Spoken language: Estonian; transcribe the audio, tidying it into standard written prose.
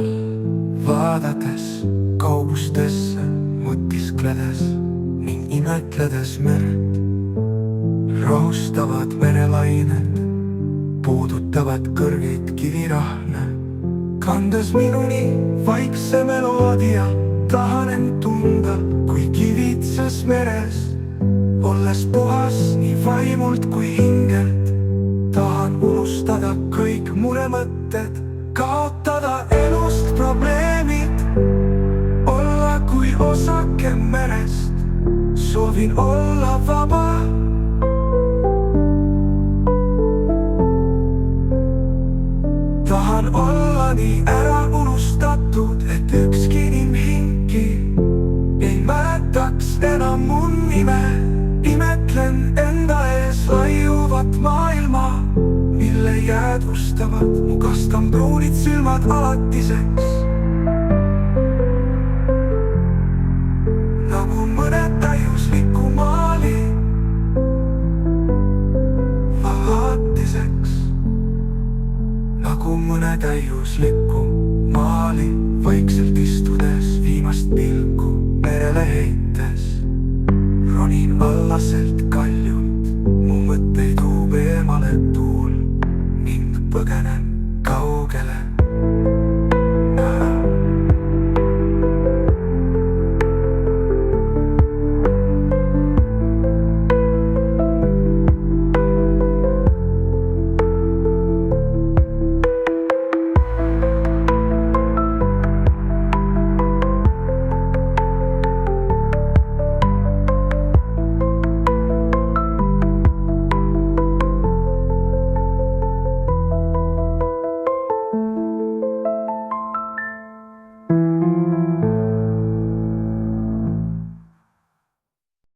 all, vaadates kaugustesse, mõtiskledes ning imetledes merd. Rahustavad merelained, puudutavad kõrgeid kivirahne, kandes minuni vaikse meloodia. Tahan end tunda kui kivitses meres, olles puhas nii vaimult kui hingelt. Tahan unustada kõik muremõtted, kaotada elust probleemid, olla kui osake merest. Soovin olla vaba. Tahan olla nii ära unustatud, et ükski inimhingi ei mäletaks enam mu nime. Imetlen enda ees laiuvat maailma, mille jäädvustavad mu kastambruunid silmad alatiseks. Nagu mõne täiusliku maali alatiseks. Nagu mõne täiusliku maali vaikselt istudes, viimast pilku merele heites. Ronin allaselt kaljult, mu mõtteid uub eemale tuul ning põgenen kaugele.